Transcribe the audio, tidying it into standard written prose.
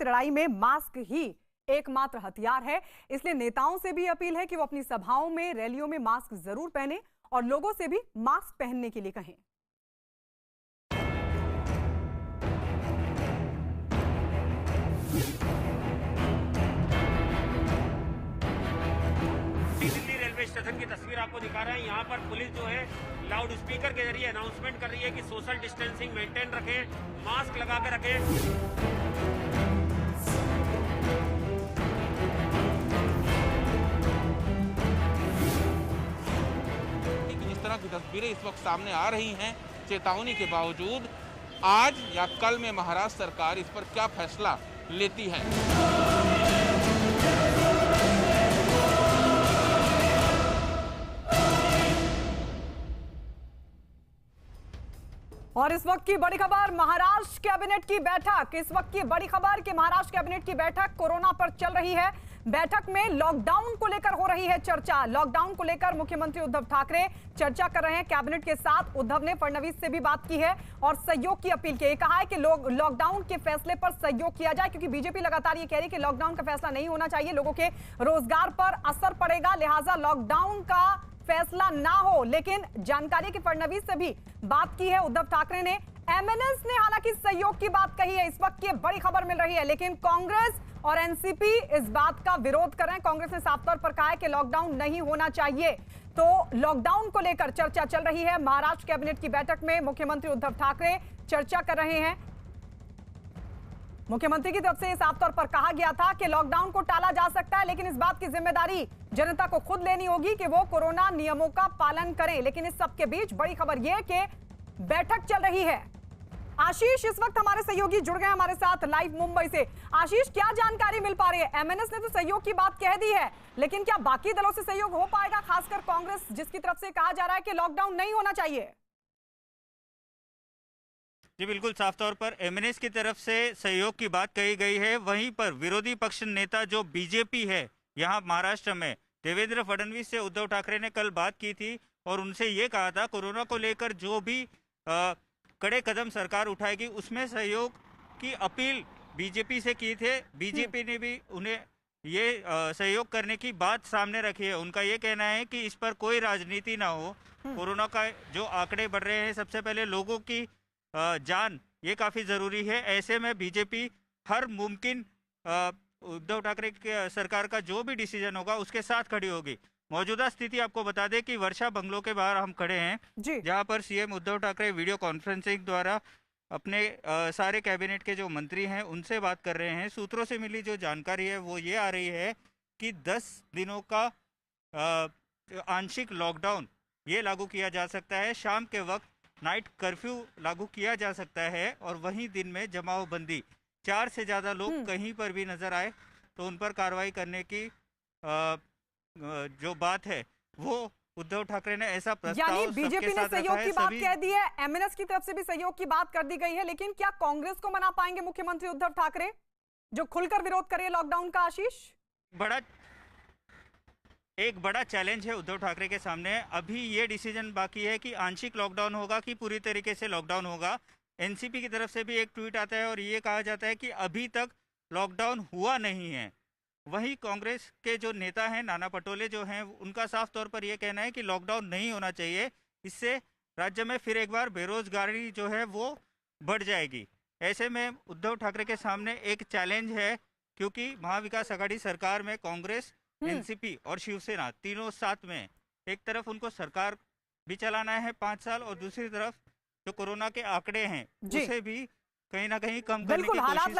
लड़ाई में मास्क ही एकमात्र हथियार है। इसलिए नेताओं से भी अपील है कि वो अपनी सभाओं में, रैलियों में मास्क जरूर पहने और लोगों से भी मास्क पहनने के लिए कहें। दिल्ली रेलवे स्टेशन की तस्वीर आपको दिखा रहे हैं। यहाँ पर पुलिस जो है लाउड स्पीकर के जरिए अनाउंसमेंट कर रही है कि सोशल डिस्टेंसिंग मेंटेन रखें, मास्क लगा के रखें। जिस तरह की तस्वीरें इस वक्त सामने आ रही हैं, चेतावनी के बावजूद आज या कल में महाराष्ट्र सरकार इस पर क्या फैसला लेती है। और इस वक्त की बड़ी खबर, महाराष्ट्र कैबिनेट की बैठक। इस वक्त की बड़ी खबर कि महाराष्ट्र कैबिनेट की बैठक कोरोना पर चल रही है। बैठक में लॉकडाउन को लेकर हो रही है चर्चा। लॉकडाउन को लेकर मुख्यमंत्री उद्धव ठाकरे चर्चा कर रहे हैं कैबिनेट के साथ। उद्धव ने फडणवीस से भी बात की है और सहयोग की अपील की है। कहा है कि लोग लॉकडाउन के फैसले पर सहयोग किया जाए, क्योंकि बीजेपी लगातार ये कह रही है कि लॉकडाउन का फैसला नहीं होना चाहिए, लोगों के रोजगार पर असर पड़ेगा, लिहाजा लॉकडाउन का फैसला ना हो। लेकिन जानकारी की फडणवीस से भी बात की है उद्धव ठाकरे ने। एमएनएस ने हालांकि सहयोग की बात कही है। इस वक्त की बड़ी खबर मिल रही है, लेकिन कांग्रेस और एनसीपी इस बात का विरोध कर रहे हैं। कांग्रेस ने साफ तौर पर कहा है कि लॉकडाउन नहीं होना चाहिए। तो लॉकडाउन को लेकर चर्चा चल रही है। महाराष्ट्र कैबिनेट की बैठक में मुख्यमंत्री उद्धव ठाकरे चर्चा कर रहे हैं। मुख्यमंत्री की तरफ से साफ तौर पर कहा गया था कि लॉकडाउन को टाला जा सकता है, लेकिन इस बात की जिम्मेदारी जनता को खुद लेनी होगी कि वो कोरोना नियमों का पालन करें। लेकिन इस सबके बीच बड़ी खबर यह कि बैठक चल रही है। आशीष इस वक्त हमारे सहयोगी जुड़ गए हमारे साथ लाइव मुंबई से। आशीष, क्या जानकारी मिल पा रही है? एमएनएस ने तो सहयोग की बात कह दी है, लेकिन क्या बाकी दलों से सहयोग हो पाएगा, खासकर कांग्रेस जिसकी तरफ से कहा जा रहा है कि लॉकडाउन नहीं होना चाहिए? जी बिल्कुल, साफ तौर पर एमएनएस की तरफ से सहयोग की बात कही गई है। वहीं पर विरोधी पक्ष नेता जो बीजेपी है यहाँ महाराष्ट्र में, देवेंद्र फडणवीस से उद्धव ठाकरे ने कल बात की थी और उनसे ये कहा था कोरोना को लेकर जो भी कड़े कदम सरकार उठाएगी उसमें सहयोग की अपील बीजेपी से की थे। बीजेपी ने भी उन्हें ये सहयोग करने की बात सामने रखी है। उनका ये कहना है कि इस पर कोई राजनीति ना हो। कोरोना का जो आंकड़े बढ़ रहे हैं, सबसे पहले लोगों की जान ये काफ़ी ज़रूरी है। ऐसे में बीजेपी हर मुमकिन उद्धव ठाकरे के सरकार का जो भी डिसीजन होगा उसके साथ खड़ी होगी। मौजूदा स्थिति आपको बता दें कि वर्षा बंगलों के बाहर हम खड़े हैं, जहां पर CM Uddhav Thackeray video conferencing द्वारा अपने सारे कैबिनेट के जो मंत्री हैं उनसे बात कर रहे हैं। सूत्रों से मिली जो जानकारी है वो ये आ रही है कि 10 दिनों का आंशिक लॉकडाउन ये लागू किया जा सकता है। शाम के वक्त नाइट कर्फ्यू लागू किया जा सकता है और वहीं दिन में जमावबंदी। 4 से ज़्यादा लोग कहीं पर भी नजर आए तो उन पर कार्रवाई करने की जो बात है वो उद्धव ठाकरे ने ऐसा प्रस्ताव यानी बीजेपी ने सहयोग की बात कह दी है, एमएनएस की तरफ से भी सहयोग की बात कर दी गई है। लेकिन क्या कांग्रेस को मना पाएंगे मुख्यमंत्री उद्धव ठाकरे, जो खुलकर विरोध करे लॉकडाउन का? आशीष, एक बड़ा चैलेंज है उद्धव ठाकरे के सामने। अभी ये डिसीजन बाकी है कि आंशिक लॉकडाउन होगा कि पूरी तरीके से लॉकडाउन होगा। एनसीपी की तरफ से भी एक ट्वीट आता है और ये कहा जाता है कि अभी तक लॉकडाउन हुआ नहीं है। वहीं कांग्रेस के जो नेता हैं, नाना पटोले जो हैं, उनका साफ तौर पर यह कहना है कि लॉकडाउन नहीं होना चाहिए, इससे राज्य में फिर एक बार बेरोजगारी जो है वो बढ़ जाएगी। ऐसे में उद्धव ठाकरे के सामने एक चैलेंज है, क्योंकि महाविकास आघाड़ी सरकार में कांग्रेस, एनसीपी और शिवसेना तीनों साथ में, एक तरफ उनको सरकार भी चलाना है 5 साल और दूसरी तरफ जो कोरोना के आंकड़े हैं उसे भी कहीं ना कहीं कम करने की कोशिश